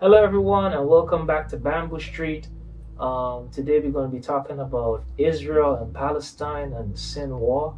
Hello, everyone, and welcome back to Bamboo Street. Today, we're going to be talking about Israel and Palestine and the Sin War.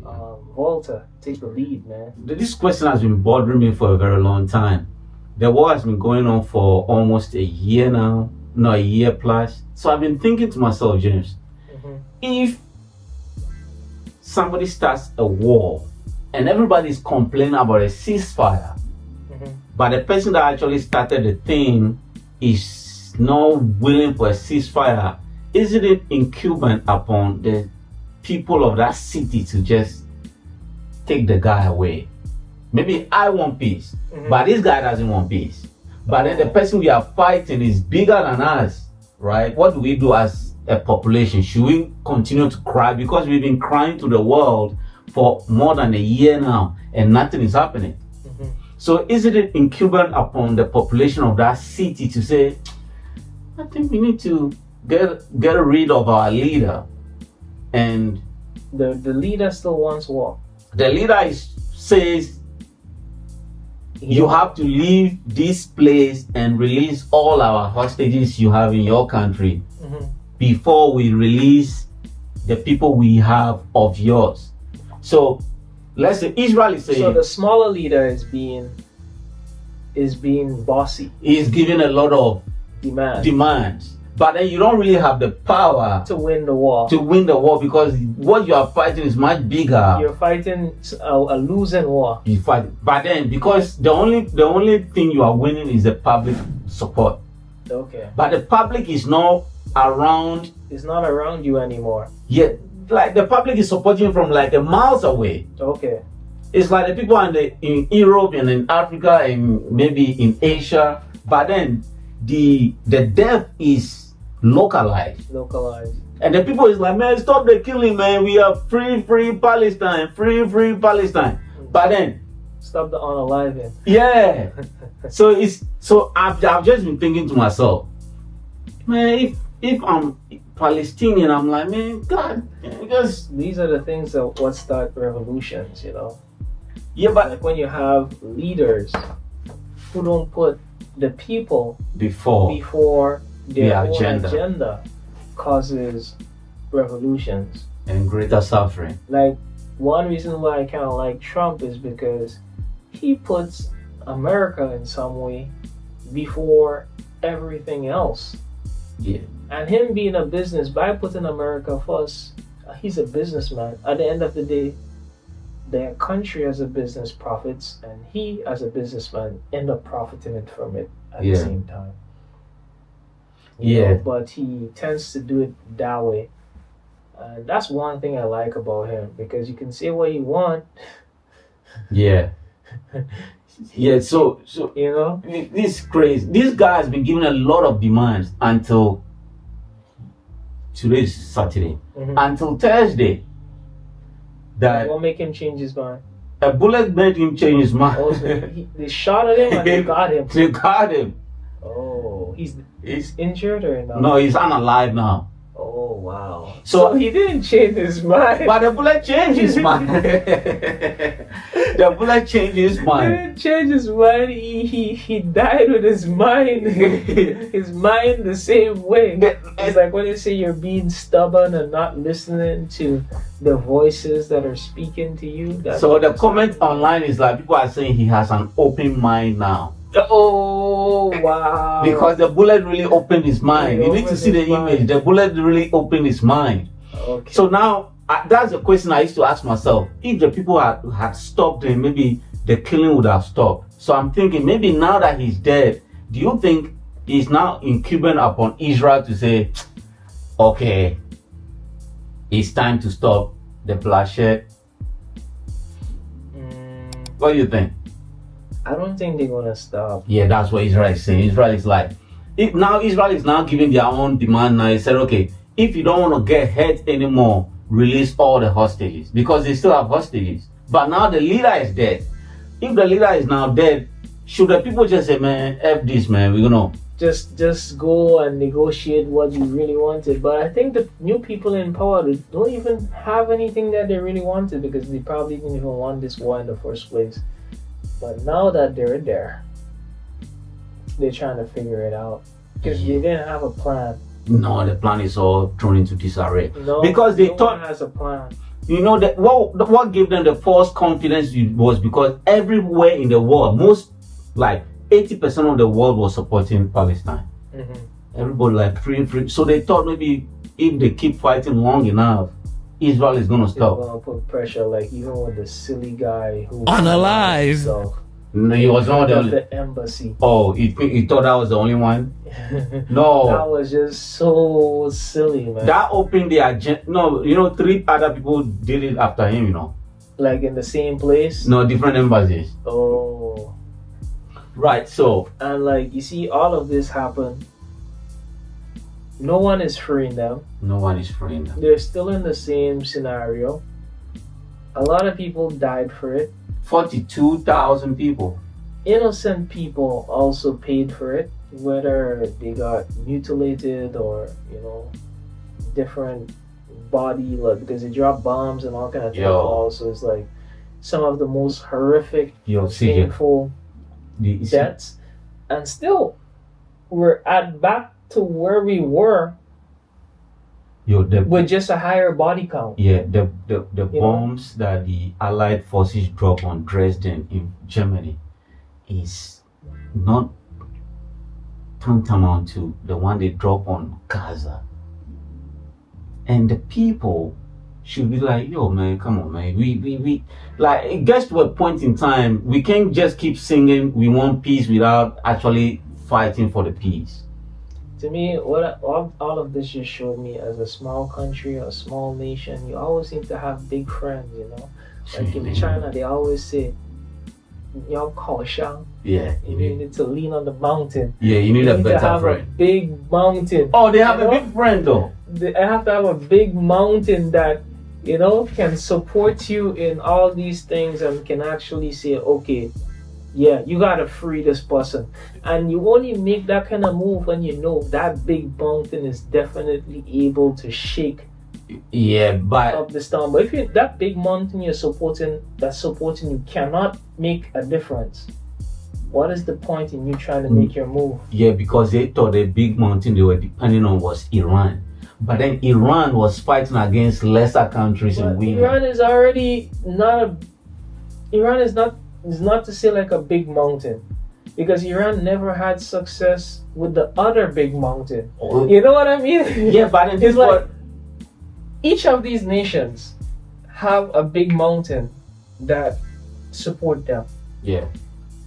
Walter, take the lead, man. This question has been bothering me for a very long time. The war has been going on for almost a year now, not a year plus. So I've been thinking to myself, James, if somebody starts a war and everybody's complaining about a ceasefire, but the person that actually started the thing is not willing for a ceasefire, isn't it incumbent upon the people of that city to just take the guy away? Maybe I want peace, but this guy doesn't want peace. But then the person we are fighting is bigger than us, right? What do we do as a population? Should we continue to cry? Because we've been crying to the world for more than a year now and nothing is happening. So isn't it incumbent upon the population of that city to say, I think we need to get rid of our leader? And the leader still wants war. The leader says, you have to leave this place and release all our hostages you have in your country before we release the people we have of yours. So let's say Israel is saying. So the smaller leader is being bossy. He's giving a lot of demands. But then you don't really have the power to win the war. Because what you are fighting is much bigger. You're fighting a losing war. You fight, but then because the only thing you are winning is the public support. Okay. But the public is not around. It's not around you anymore. Yeah, like the public is supporting you from like a miles away. Okay. It's like the people in Europe and in Africa and maybe in Asia. But then the death is localized. And the people is like, man, stop the killing, man. We are free Palestine, free Palestine. But then stop the unaliving. Yeah. so I've just been thinking to myself, man, if I'm Palestinian, I'm like, man, God, because these are the things that what start revolutions, you know. Yeah, but like when you have leaders who don't put the people before their own agenda causes revolutions and greater suffering. Like one reason why I kind of like Trump is because he puts America in some way before everything else. Yeah. And him being a business, by putting America first, he's a businessman. At the end of the day, their country as a business profits, and he as a businessman end up profiting from it at the same time. You know, but he tends to do it that way. And that's one thing I like about him, because you can say what you want. Yeah. Yeah, so you know, this is crazy. This guy has been given a lot of demands until today's Saturday. Until Thursday. That what make him change his mind? A bullet made him change his mind. Oh, so they shot at him and they got him. They got him. Oh, he's injured or not? No, he's unalive now. Oh, wow. So he didn't change his mind. But the bullet changed his mind. The bullet changed his mind. He didn't change his mind. He died with his mind. His mind the same way. It's like when they say you're being stubborn and not listening to the voices that are speaking to you. So the comment online is like, people are saying he has an open mind now. Oh, wow. Because the bullet really opened his mind. You need to see the image. The bullet really opened his mind. Okay. So now, that's the question I used to ask myself. If the people had stopped him, maybe the killing would have stopped. So I'm thinking, maybe now that he's dead, do you think it's now incumbent upon Israel to say, okay, it's time to stop the bloodshed? What do you think? I don't think they're gonna stop. Yeah, that's what Israel is saying. Israel is like, Israel is now giving their own demand now. He said, okay, if you don't want to get hurt anymore, release all the hostages, because they still have hostages. But now the leader is dead. If the leader is now dead, should the people just say, man, F this, man, we're gonna just go and negotiate what you really wanted? But I think the new people in power don't even have anything that they really wanted, because they probably didn't even want this war in the first place. But now that they're there, they're trying to figure it out because they didn't have a plan. No, the plan is all thrown into disarray. No, because they no thought one has a plan. You know that what gave them the false confidence was because everywhere in the world, most like 80% of the world was supporting Palestine. Everybody like free. So they thought maybe if they keep fighting long enough, Israel is gonna stop. They're gonna put pressure, like even with the silly guy who Unalive. No, he was not the embassy. Oh, he thought that was the only one. No, that was just so silly, man. That opened the agenda. No, 3 other people did it after him. Like in the same place. No, different embassies. Oh, right. So and like you see, all of this happen. No one is freeing them. No one is freeing them. They're still in the same scenario. A lot of people died for it. 42,000 people. Innocent people also paid for it, whether they got mutilated or different body, like because they drop bombs and all kind of things. Also, it's like some of the most horrific, painful deaths, and still we're back to where we were. With just a higher body count. Yeah, the bombs that the Allied forces dropped on Dresden in Germany is not tantamount to the one they drop on Gaza. And the people should be like, yo man, come on man. We like it gets to a point in time we can't just keep singing we want peace without actually fighting for the peace. To me, all of this just showed me as a small country, a small nation, you always need to have big friends, Like in China, they always say, 要靠山. Yeah. You need to lean on the mountain. Yeah, you need a better to have friend. A big mountain. Oh, they have a big friend though. They have to have a big mountain that, can support you in all these things and can actually say, okay, yeah, you gotta free this person. And you only make that kind of move when you know that big mountain is definitely able to shake up the storm. But if that big mountain that's supporting you cannot make a difference, what is the point in you trying to make your move? Yeah, because they thought the big mountain they were depending on was Iran. But then Iran was fighting against lesser countries and women. Iran is already Iran is not to say like a big mountain, because Iran never had success with the other big mountain. Oh. You know what I mean? Yeah, but it's like each of these nations have a big mountain that support them. Yeah.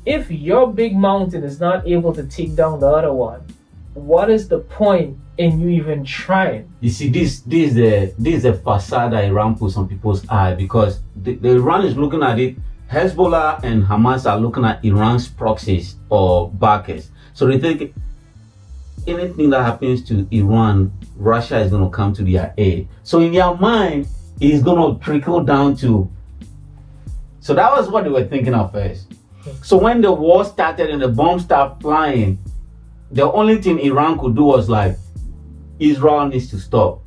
If your big mountain is not able to take down the other one, what is the point in you even trying? You see, this is the facade that Iran puts on people's eye, because the Iran is looking at it. Hezbollah and Hamas are looking at Iran's proxies or backers. So they think anything that happens to Iran, Russia is going to come to their aid. So in their mind, it's going to trickle down to... So that was what they were thinking of first. So when the war started and the bombs started flying, the only thing Iran could do was like, Israel needs to stop.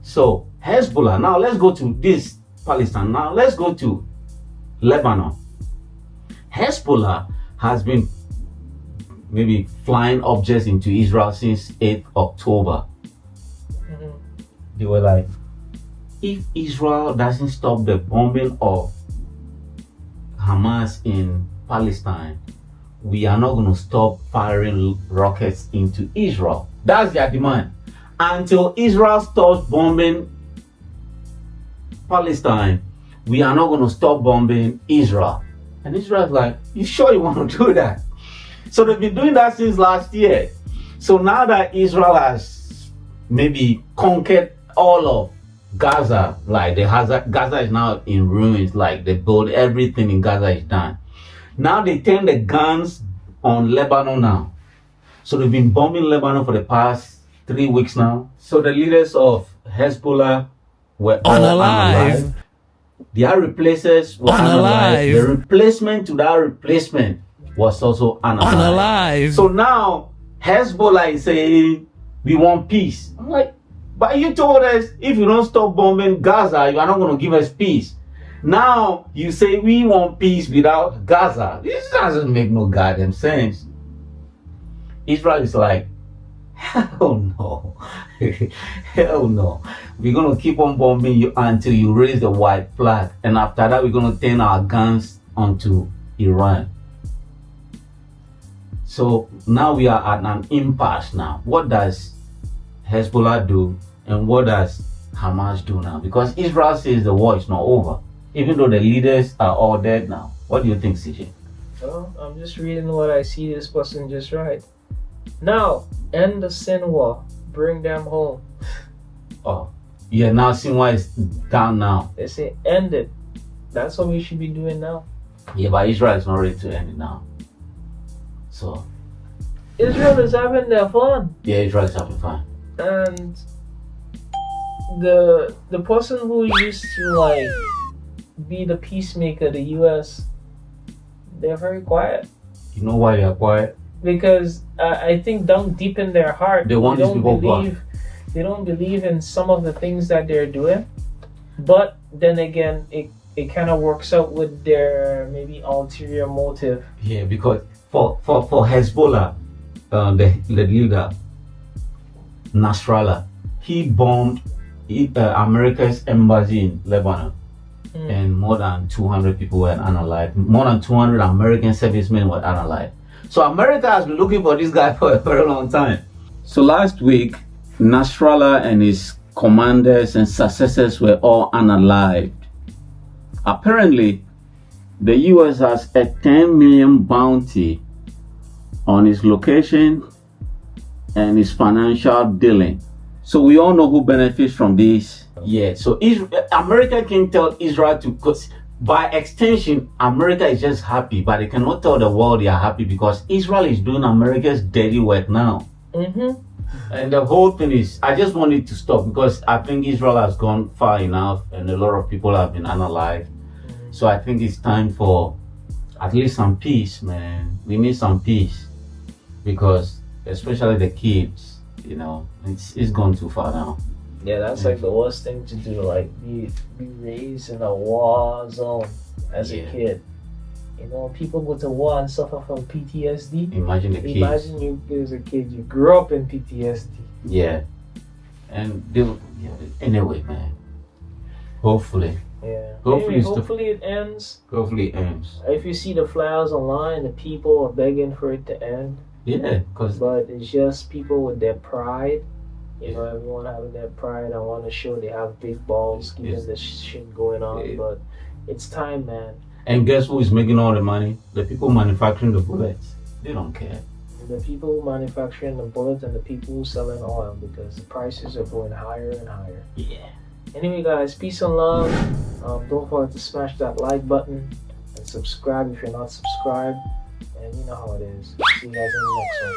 So Hezbollah, now let's go to this Palestine. Now let's go to Lebanon. Hezbollah has been maybe flying objects into Israel since 8th October. They were like, if Israel doesn't stop the bombing of Hamas in Palestine, we are not going to stop firing rockets into Israel. That's their demand. Until Israel stops bombing Palestine, we are not going to stop bombing Israel. And Israel's like, you sure you want to do that? So they've been doing that since last year. So now that Israel has maybe conquered all of Gaza, like Gaza is now in ruins, like they built everything in Gaza is done. Now they turn the guns on Lebanon now. So they've been bombing Lebanon for the past 3 weeks now. So the leaders of Hezbollah were all unalive. Their replacers were unalive. The replacement to that replacement was also unalive. So now Hezbollah is saying, we want peace. I'm like, but you told us if you don't stop bombing Gaza, you are not going to give us peace. Now you say we want peace without Gaza. This doesn't make no goddamn sense. Israel is like, hell no. Hell no. We're going to keep on bombing you until you raise the white flag. And after that, we're going to turn our guns onto Iran. So now we are at an impasse now. What does Hezbollah do and what does Hamas do now? Because Israel says the war is not over, even though the leaders are all dead now. What do you think, CJ? Well, I'm just reading what I see this person just write. Now, end the Sinwar. Bring them home. Oh, yeah, now Sinwar is down now. They say end it. That's what we should be doing now. Yeah, but Israel is not ready to end it now. So Israel is having their fun. yeah, Israel is having fun. And the person who used to like be the peacemaker, the US, they're very quiet. You know why they are quiet? Because I think down deep in their heart, They want these people gone. They don't believe in some of the things that they're doing. But then again, it kind of works out with their maybe ulterior motive. Yeah, because for Hezbollah, the leader Nasrallah, he bombed America's embassy in Lebanon, and more than 200 people were unalive. More than 200 American servicemen were unalive. So America has been looking for this guy for a very long time. So last week, Nasrallah and his commanders and successors were all unalived. Apparently, the US has a 10 million bounty on his location and his financial dealing. So we all know who benefits from this. Yeah, so America can tell Israel to, because by extension, America is just happy, but they cannot tell the world they are happy because Israel is doing America's dirty work now. And the whole thing is, I just want it to stop because I think Israel has gone far enough and a lot of people have been unalived. So I think it's time for at least some peace, man. We need some peace because especially the kids, you know, it's gone too far now. Yeah, that's like the worst thing to do, like be raised in a war zone as a kid. You know, people go to war and suffer from PTSD. Imagine the kids. Imagine you as a kid, you grew up in PTSD. Yeah. And anyway, man. Hopefully. Yeah. Hopefully it ends. Hopefully it ends. If you see the flyers online, the people are begging for it to end. Yeah, but it's just people with their pride. You know, everyone having their pride. I want to show they have big balls, given the shit going on. But it's time, man. And guess who is making all the money? The people manufacturing the bullets. They don't care. The people manufacturing the bullets and the people who selling oil, because the prices are going higher and higher. Yeah. Anyway, guys, peace and love. Don't forget to smash that like button and subscribe if you're not subscribed. And you know how it is. See you guys in the next one.